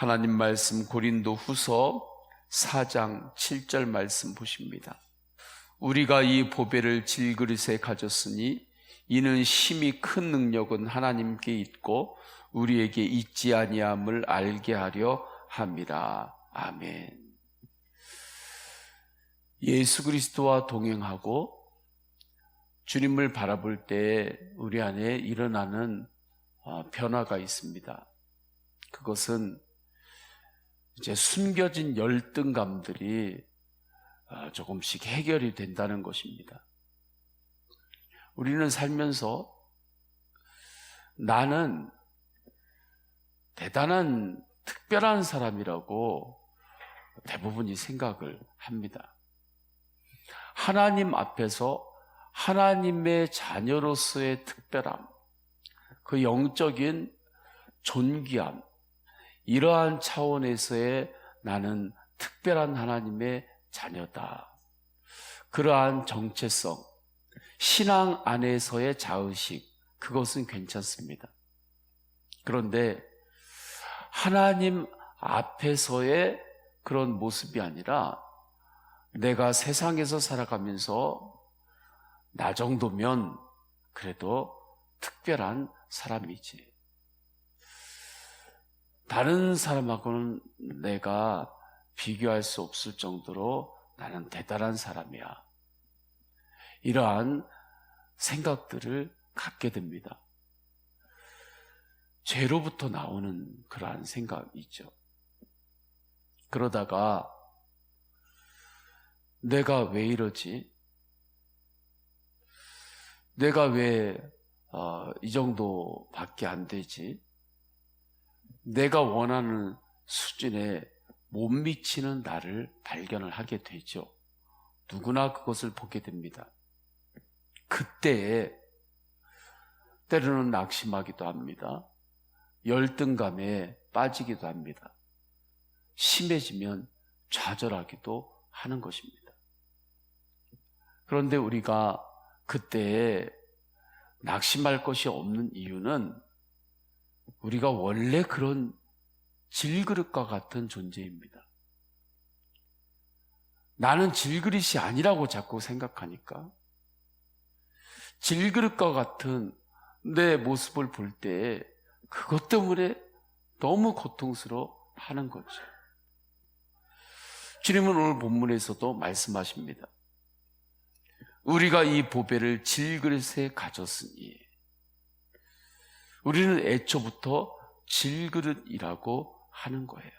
하나님 말씀 고린도후서 4장 7절 말씀 보십니다. 우리가 이 보배를 질그릇에 가졌으니 이는 심히 큰 능력은 하나님께 있고 우리에게 있지 아니함을 알게 하려 함이라. 아멘. 예수 그리스도와 동행하고 주님을 바라볼 때 우리 안에 일어나는 변화가 있습니다. 그것은 이제 숨겨진 열등감들이 조금씩 해결이 된다는 것입니다. 우리는 살면서 나는 대단한 특별한 사람이라고 대부분이 생각을 합니다. 하나님 앞에서 하나님의 자녀로서의 특별함, 그 영적인 존귀함, 이러한 차원에서의 나는 특별한 하나님의 자녀다. 그러한 정체성, 신앙 안에서의 자의식, 그것은 괜찮습니다. 그런데 하나님 앞에서의 그런 모습이 아니라 내가 세상에서 살아가면서 나 정도면 그래도 특별한 사람이지. 다른 사람하고는 내가 비교할 수 없을 정도로 나는 대단한 사람이야. 이러한 생각들을 갖게 됩니다. 죄로부터 나오는 그러한 생각이죠. 그러다가 내가 왜 이러지? 내가 왜 이 정도밖에 안 되지? 내가 원하는 수준에 못 미치는 나를 발견을 하게 되죠. 누구나 그것을 보게 됩니다. 그때에 때로는 낙심하기도 합니다. 열등감에 빠지기도 합니다. 심해지면 좌절하기도 하는 것입니다. 그런데 우리가 그때에 낙심할 것이 없는 이유는 우리가 원래 그런 질그릇과 같은 존재입니다. 나는 질그릇이 아니라고 자꾸 생각하니까 질그릇과 같은 내 모습을 볼 때 그것 때문에 너무 고통스러워 하는 거죠. 주님은 오늘 본문에서도 말씀하십니다. 우리가 이 보배를 질그릇에 가졌으니, 우리는 애초부터 질그릇이라고 하는 거예요.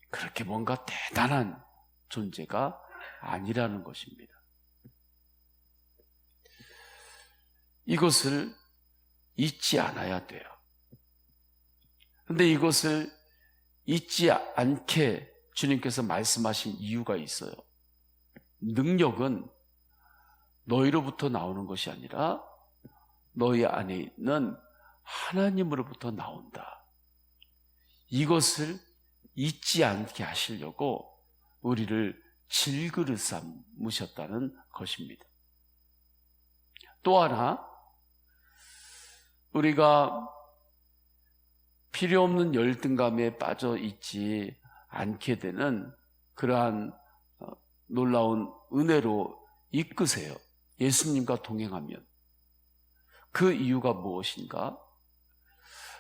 그렇게 뭔가 대단한 존재가 아니라는 것입니다. 이것을 잊지 않아야 돼요. 그런데 이것을 잊지 않게 주님께서 말씀하신 이유가 있어요. 능력은 너희로부터 나오는 것이 아니라 너희 안에 있는 하나님으로부터 나온다. 이것을 잊지 않게 하시려고 우리를 질그릇 삼으셨다는 것입니다. 또 하나, 우리가 필요 없는 열등감에 빠져 있지 않게 되는 그러한 놀라운 은혜로 이끄세요. 예수님과 동행하면. 그 이유가 무엇인가?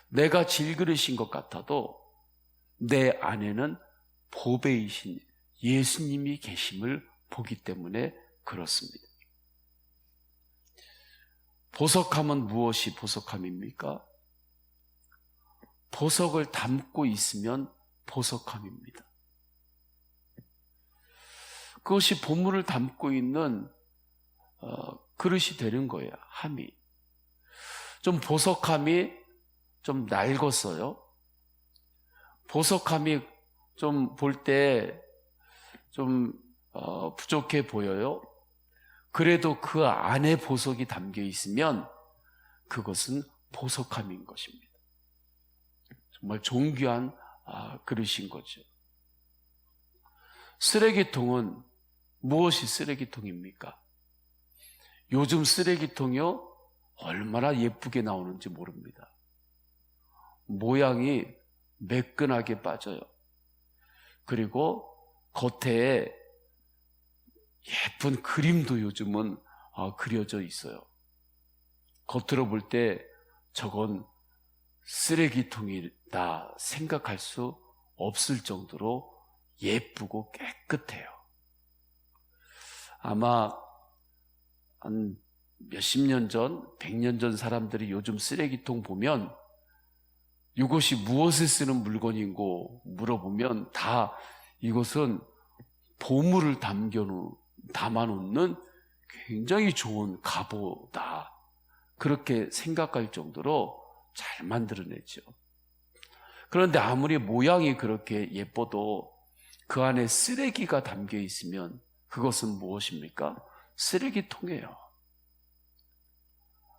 내가 질그릇인 것 같아도 내 안에는 보배이신 예수님이 계심을 보기 때문에 그렇습니다. 보석함은 무엇이 보석함입니까? 보석을 담고 있으면 보석함입니다. 그것이 보물을 담고 있는 그릇이 되는 거예요. 함이. 좀 보석함이 좀 낡았어요. 보석함이 좀 볼 때 좀 부족해 보여요. 그래도 그 안에 보석이 담겨 있으면 그것은 보석함인 것입니다. 정말 존귀한 그릇인 거죠. 쓰레기통은 무엇이 쓰레기통입니까? 요즘 쓰레기통이요, 얼마나 예쁘게 나오는지 모릅니다. 모양이 매끈하게 빠져요. 그리고 겉에 예쁜 그림도 요즘은 그려져 있어요. 겉으로 볼 때 저건 쓰레기통이다 생각할 수 없을 정도로 예쁘고 깨끗해요. 아마 한 몇십 년 전, 100년 전 사람들이 요즘 쓰레기통 보면 이것이 무엇을 쓰는 물건인고 물어보면 다 이것은 보물을 담아놓는 굉장히 좋은 갑오다, 그렇게 생각할 정도로 잘 만들어냈죠. 그런데 아무리 모양이 그렇게 예뻐도 그 안에 쓰레기가 담겨 있으면 그것은 무엇입니까? 쓰레기통이에요.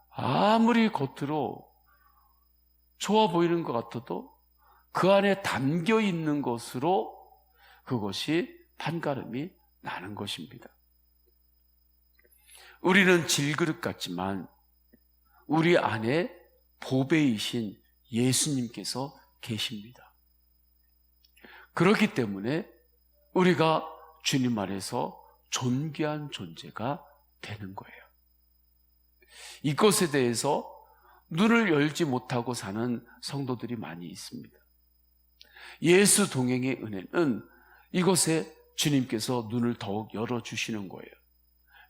아무리 겉으로 좋아 보이는 것 같아도 그 안에 담겨 있는 것으로 그것이 판가름이 나는 것입니다. 우리는 질그릇 같지만 우리 안에 보배이신 예수님께서 계십니다. 그렇기 때문에 우리가 주님 안에서 존귀한 존재가 되는 거예요. 이것에 대해서 눈을 열지 못하고 사는 성도들이 많이 있습니다. 예수 동행의 은혜는 이것에 주님께서 눈을 더욱 열어주시는 거예요.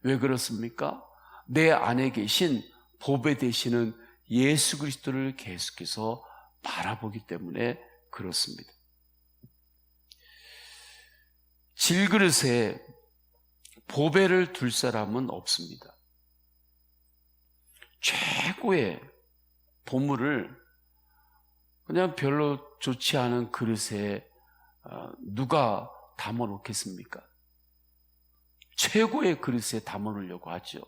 왜 그렇습니까? 내 안에 계신 보배 되시는 예수 그리스도를 계속해서 바라보기 때문에 그렇습니다. 질그릇에 보배를 둘 사람은 없습니다. 최고의 보물을 그냥 별로 좋지 않은 그릇에 누가 담아 놓겠습니까? 최고의 그릇에 담아 놓으려고 하죠.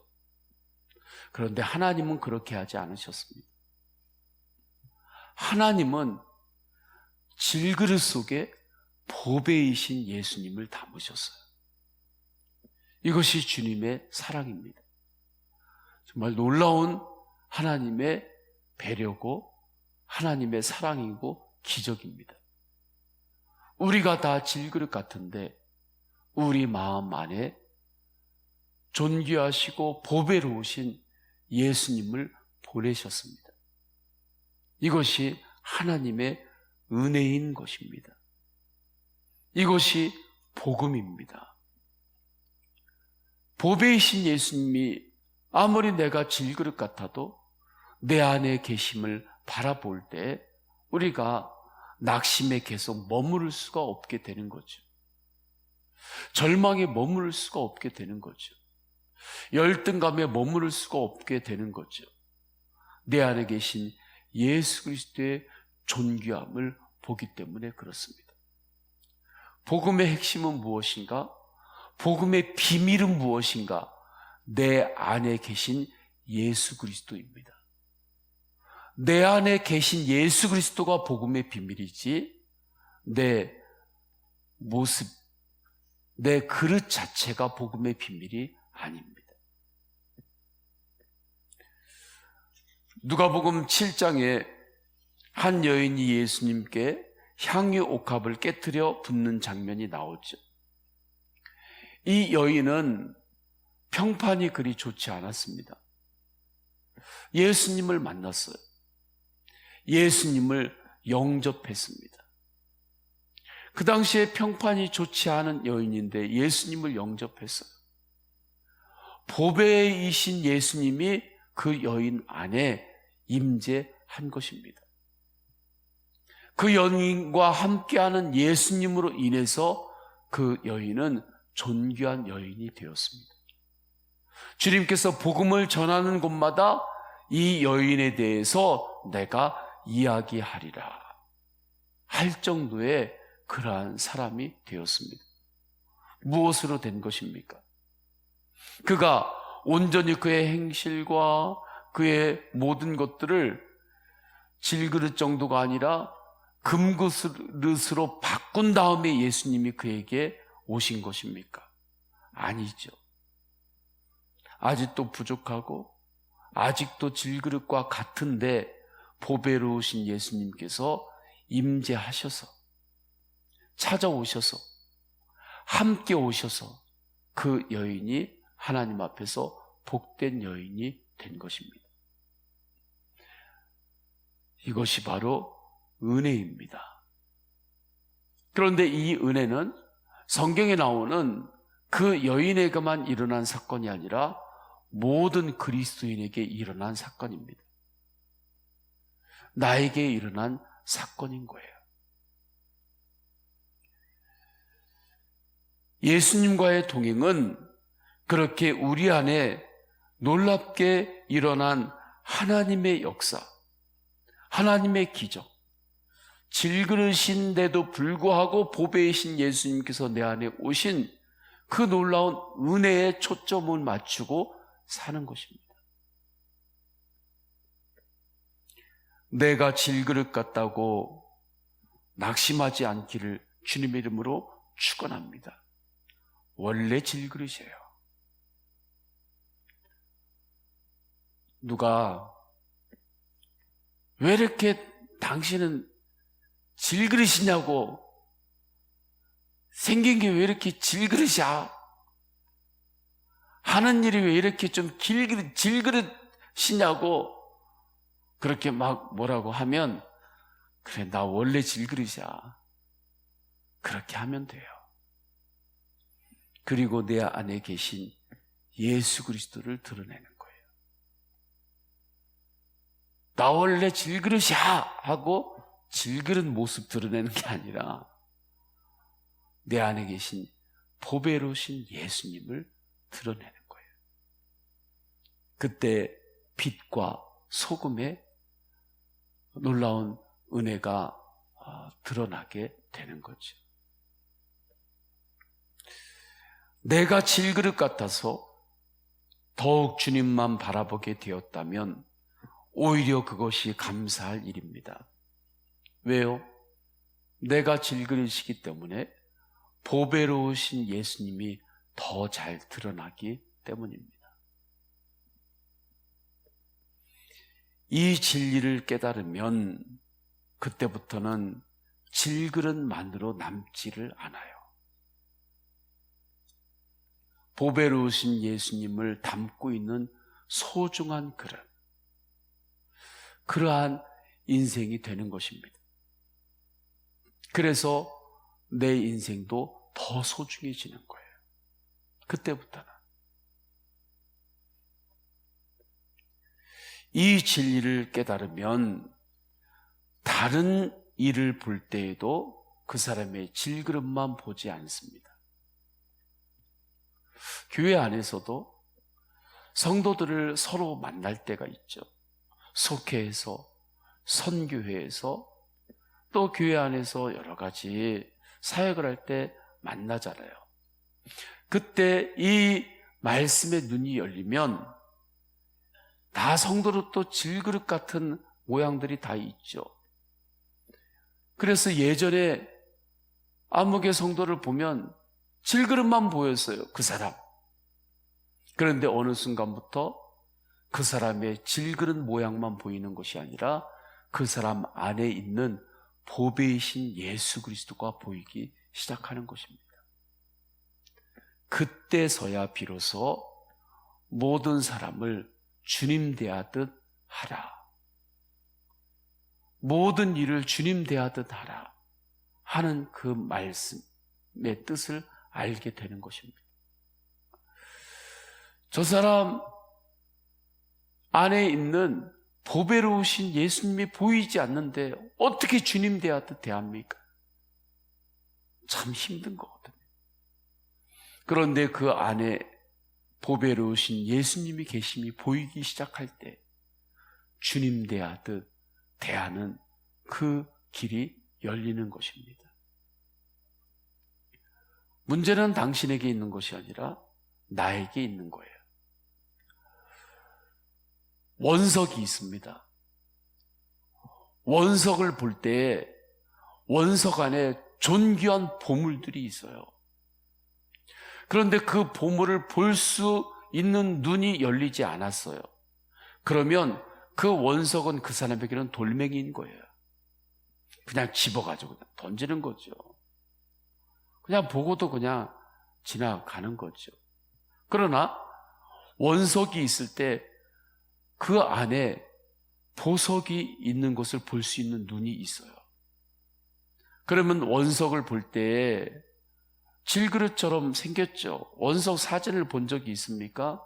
그런데 하나님은 그렇게 하지 않으셨습니다. 하나님은 질그릇 속에 보배이신 예수님을 담으셨어요. 이것이 주님의 사랑입니다. 정말 놀라운 하나님의 배려고 하나님의 사랑이고 기적입니다. 우리가 다 질그릇 같은데 우리 마음 안에 존귀하시고 보배로우신 예수님을 보내셨습니다. 이것이 하나님의 은혜인 것입니다. 이것이 복음입니다. 보배이신 예수님이 아무리 내가 질그릇 같아도 내 안에 계심을 바라볼 때 우리가 낙심에 계속 머무를 수가 없게 되는 거죠. 절망에 머무를 수가 없게 되는 거죠. 열등감에 머무를 수가 없게 되는 거죠. 내 안에 계신 예수 그리스도의 존귀함을 보기 때문에 그렇습니다. 복음의 핵심은 무엇인가? 복음의 비밀은 무엇인가? 내 안에 계신 예수 그리스도입니다. 내 안에 계신 예수 그리스도가 복음의 비밀이지 내 모습, 내 그릇 자체가 복음의 비밀이 아닙니다. 누가복음 7장에 한 여인이 예수님께 향유 옥합을 깨트려 붓는 장면이 나오죠. 이 여인은 평판이 그리 좋지 않았습니다. 예수님을 만났어요. 예수님을 영접했습니다. 그 당시에 평판이 좋지 않은 여인인데 예수님을 영접했어요. 보배이신 예수님이 그 여인 안에 임재한 것입니다. 그 여인과 함께하는 예수님으로 인해서 그 여인은 존귀한 여인이 되었습니다. 주님께서 복음을 전하는 곳마다 이 여인에 대해서 내가 이야기하리라 할 정도의 그러한 사람이 되었습니다. 무엇으로 된 것입니까? 그가 온전히 그의 행실과 그의 모든 것들을 질그릇 정도가 아니라 금그릇으로 바꾼 다음에 예수님이 그에게 오신 것입니까? 아니죠. 아직도 부족하고 아직도 질그릇과 같은데 보배로우신 예수님께서 임재하셔서 찾아오셔서 함께 오셔서 그 여인이 하나님 앞에서 복된 여인이 된 것입니다. 이것이 바로 은혜입니다. 그런데 이 은혜는 성경에 나오는 그 여인에게만 일어난 사건이 아니라 모든 그리스도인에게 일어난 사건입니다. 나에게 일어난 사건인 거예요. 예수님과의 동행은 그렇게 우리 안에 놀랍게 일어난 하나님의 역사, 하나님의 기적, 질그릇인데도 불구하고 보배이신 예수님께서 내 안에 오신 그 놀라운 은혜에 초점을 맞추고 사는 것입니다. 내가 질그릇 같다고 낙심하지 않기를 주님의 이름으로 축원합니다. 원래 질그릇이에요. 누가 왜 이렇게 당신은 질그릇이냐고, 생긴 게 왜 이렇게 질그릇이야? 하는 일이 왜 이렇게 좀 질그릇이냐고 그렇게 막 뭐라고 하면, 그래, 나 원래 질그릇이야. 그렇게 하면 돼요. 그리고 내 안에 계신 예수 그리스도를 드러내는 거예요. 나 원래 질그릇이야 하고 질그릇 모습 드러내는 게 아니라 내 안에 계신 보배로우신 예수님을 드러내는 거예요. 그때 빛과 소금의 놀라운 은혜가 드러나게 되는 거죠. 내가 질그릇 같아서 더욱 주님만 바라보게 되었다면 오히려 그것이 감사할 일입니다. 왜요? 내가 질그릇이기 때문에 보배로우신 예수님이 더 잘 드러나기 때문입니다. 이 진리를 깨달으면 그때부터는 질그릇만으로 남지를 않아요. 보배로우신 예수님을 담고 있는 소중한 그릇, 그러한 인생이 되는 것입니다. 그래서 내 인생도 더 소중해지는 거예요. 그때부터는. 이 진리를 깨달으면 다른 일을 볼 때에도 그 사람의 질그릇만 보지 않습니다. 교회 안에서도 성도들을 서로 만날 때가 있죠. 속회에서, 선교회에서, 또 교회 안에서 여러 가지 사역을 할 때 만나잖아요. 그때 이 말씀의 눈이 열리면 다 성도로 또 질그릇 같은 모양들이 다 있죠. 그래서 예전에 암흑의 성도를 보면 질그릇만 보였어요, 그 사람. 그런데 어느 순간부터 그 사람의 질그릇 모양만 보이는 것이 아니라 그 사람 안에 있는 보배이신 예수 그리스도가 보이기 시작하는 것입니다. 그때서야 비로소 모든 사람을 주님 대하듯 하라, 모든 일을 주님 대하듯 하라 하는 그 말씀의 뜻을 알게 되는 것입니다. 저 사람 안에 있는 보배로우신 예수님이 보이지 않는데 어떻게 주님 대하듯 대합니까? 참 힘든 거거든요. 그런데 그 안에 보배로우신 예수님이 계심이 보이기 시작할 때 주님 대하듯 대하는 그 길이 열리는 것입니다. 문제는 당신에게 있는 것이 아니라 나에게 있는 거예요. 원석이 있습니다. 원석을 볼 때 원석 안에 존귀한 보물들이 있어요. 그런데 그 보물을 볼 수 있는 눈이 열리지 않았어요. 그러면 그 원석은 그 사람에게는 돌멩이인 거예요. 그냥 집어가지고 그냥 던지는 거죠. 그냥 보고도 그냥 지나가는 거죠. 그러나 원석이 있을 때 그 안에 보석이 있는 것을 볼 수 있는 눈이 있어요. 그러면 원석을 볼 때 질그릇처럼 생겼죠. 원석 사진을 본 적이 있습니까?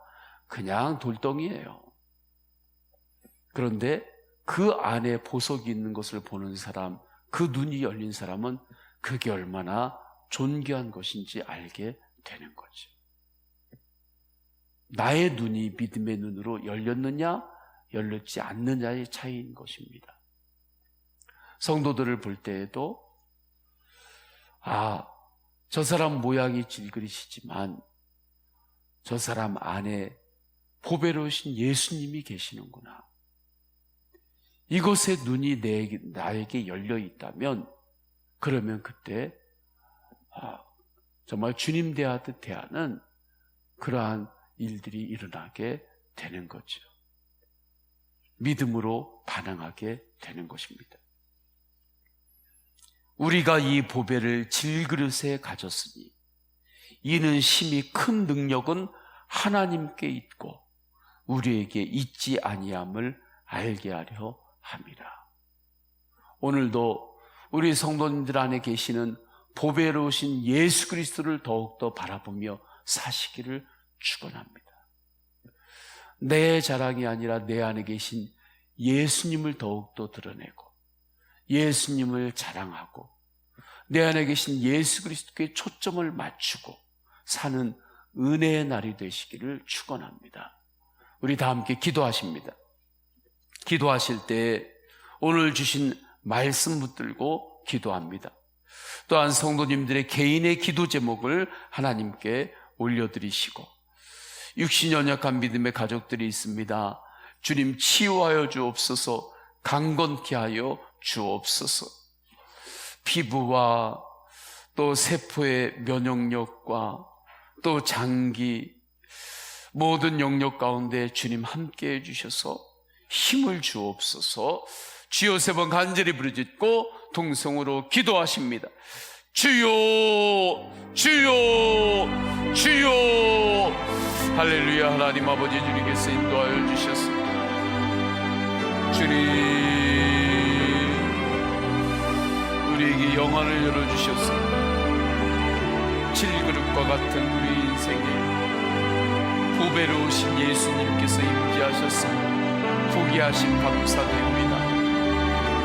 그냥 돌덩이예요. 그런데 그 안에 보석이 있는 것을 보는 사람, 그 눈이 열린 사람은 그게 얼마나 존귀한 것인지 알게 되는 거죠. 나의 눈이 믿음의 눈으로 열렸느냐 열렸지 않느냐의 차이인 것입니다. 성도들을 볼 때에도 저 사람 모양이 질그릇이지만 저 사람 안에 보배로우신 예수님이 계시는구나. 이것에 눈이 나에게 열려 있다면 그러면 그때 정말 주님 대하듯 대하는 그러한 일들이 일어나게 되는 거죠. 믿음으로 반응하게 되는 것입니다. 우리가 이 보배를 질그릇에 가졌으니 이는 심히 큰 능력은 하나님께 있고 우리에게 있지 아니함을 알게 하려 함이라. 오늘도 우리 성도님들 안에 계시는 보배로우신 예수 그리스도를 더욱더 바라보며 사시기를 축원합니다. 내 자랑이 아니라 내 안에 계신 예수님을 더욱더 드러내고 예수님을 자랑하고 내 안에 계신 예수 그리스도께 초점을 맞추고 사는 은혜의 날이 되시기를 축원합니다. 우리 다 함께 기도하십니다. 기도하실 때 오늘 주신 말씀 붙들고 기도합니다. 또한 성도님들의 개인의 기도 제목을 하나님께 올려드리시고 육신 연약한 믿음의 가족들이 있습니다. 주님 치유하여 주옵소서. 강건케 하여 주옵소서. 피부와 또 세포의 면역력과 또 장기 모든 영역 가운데 주님 함께해 주셔서 힘을 주옵소서. 주여 세 번 간절히 부르짖고 동성으로 기도하십니다. 주여 주여 주여. 할렐루야. 하나님 아버지 주님께서 인도하여 주셔서 주님 우리에게 영안을 열어주셔서 질그릇과 같은 우리 인생에 보배로우신 예수님께서 임재하셔서 포기하심 감사드립니다.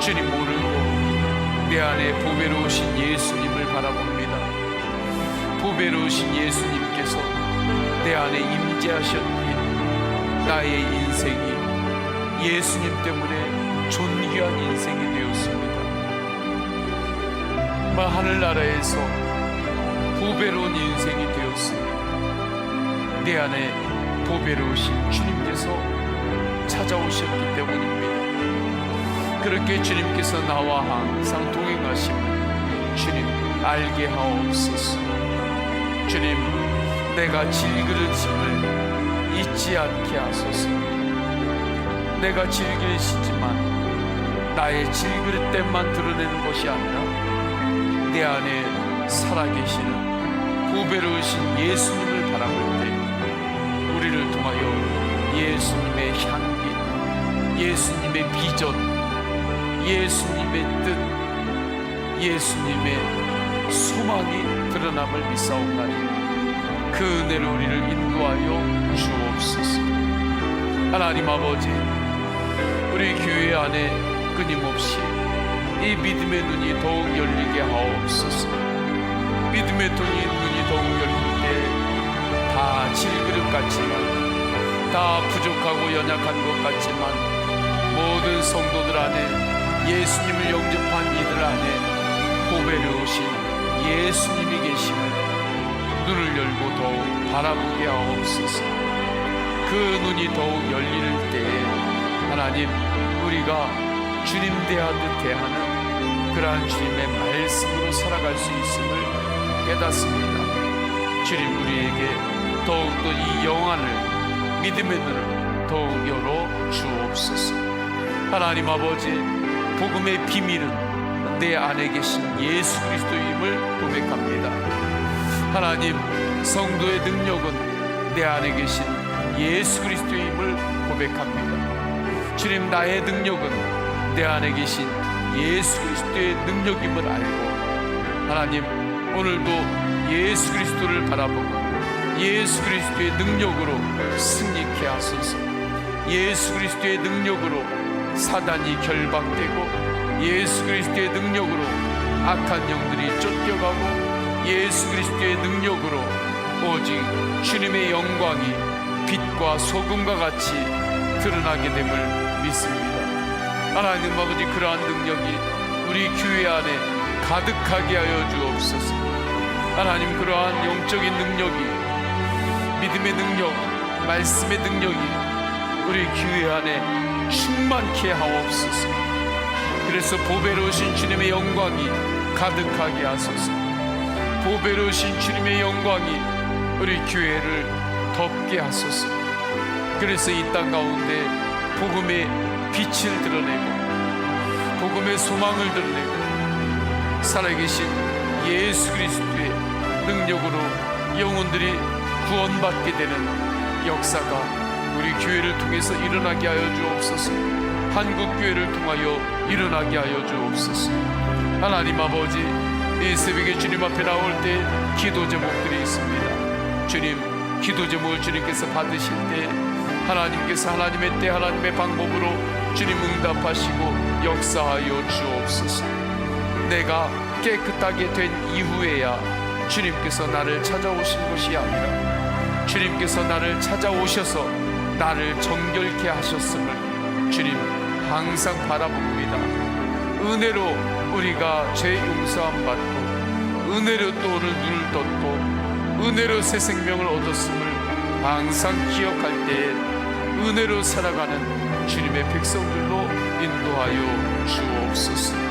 주님 모르고 내 안에 보배로우신 예수님을 바라봅니다. 보배로우신 예수님께서 내 안에 임재하셨기에 나의 인생이 예수님 때문에 존귀한 인생이 되었습니다. 하늘나라에서 보배로운 인생이 되었습니다. 내 안에 보배로우신 주님께서 찾아오셨기 때문입니다. 그렇게 주님께서 나와 항상 동행하심을 주님 알게 하옵소서. 주님 내가 질그릇임을 잊지 않게 하소서. 내가 질그릇이지만 나의 질그릇됨만 드러내는 것이 아니라 내 안에 살아계시는 보배로우신 예수님을 바라볼 때 우리를 통하여 예수님의 향기, 예수님의 비전, 예수님의 뜻, 예수님의 소망이 드러남을 믿사옵나니 그 은혜로 우리를 인도하여 주옵소서. 하나님 아버지, 우리 교회 안에 끊임없이 이 믿음의 눈이 더욱 열리게 하옵소서. 믿음의 눈이 더욱 열릴 때 다 질그릇 같지만, 다 부족하고 연약한 것 같지만 모든 성도들 안에 예수님을 영접한 이들 안에 보배로우신 예수님이 계심을 눈을 열고 더욱 바라보게 하옵소서. 그 눈이 더욱 열릴 때에 하나님 우리가 주님 대하듯 대하는 그러한 주님의 말씀으로 살아갈 수 있음을 깨닫습니다. 주님 우리에게 더욱더 이 영안을 믿음의 눈을 더욱 열어 주옵소서. 하나님 아버지, 복음의 비밀은 내 안에 계신 예수 그리스도임을 고백합니다. 하나님, 성도의 능력은 내 안에 계신 예수 그리스도임을 고백합니다. 주님, 나의 능력은 내 안에 계신 예수 그리스도의 능력임을 알고, 하나님, 오늘도 예수 그리스도를 바라보고 예수 그리스도의 능력으로 승리케 하소서. 예수 그리스도의 능력으로 사단이 결박되고, 예수 그리스도의 능력으로 악한 영들이 쫓겨가고, 예수 그리스도의 능력으로 오직 주님의 영광이 빛과 소금과 같이 드러나게 됨을 믿습니다. 하나님 아버지, 그러한 능력이 우리 교회 안에 가득하게 하여 주옵소서. 하나님, 그러한 영적인 능력이, 믿음의 능력, 말씀의 능력이 우리 교회 안에 충만케 하옵소서. 그래서 보배로우신 주님의 영광이 가득하게 하소서. 보배로우신 주님의 영광이 우리 교회를 덮게 하소서. 그래서 이 땅 가운데 복음의 빛을 드러내고, 복음의 소망을 드러내고, 살아계신 예수 그리스도의 능력으로 영혼들이 구원받게 되는 역사가 우리 교회를 통해서 일어나게 하여 주옵소서. 한국교회를 통하여 일어나게 하여 주옵소서. 하나님 아버지, 이 새벽에 주님 앞에 나올 때 기도 제목들이 있습니다. 주님, 기도 제목을 주님께서 받으실 때 하나님께서 하나님의 때 하나님의 방법으로 주님 응답하시고 역사하여 주옵소서. 내가 깨끗하게 된 이후에야 주님께서 나를 찾아오신 것이 아니라 주님께서 나를 찾아오셔서 나를 정결케 하셨음을 주님 항상 바라봅니다. 은혜로 우리가 죄 용서함 받고, 은혜로 또 오늘 눈을 떴고, 은혜로 새 생명을 얻었음을 항상 기억할 때에 은혜로 살아가는 주님의 백성들로 인도하여 주옵소서.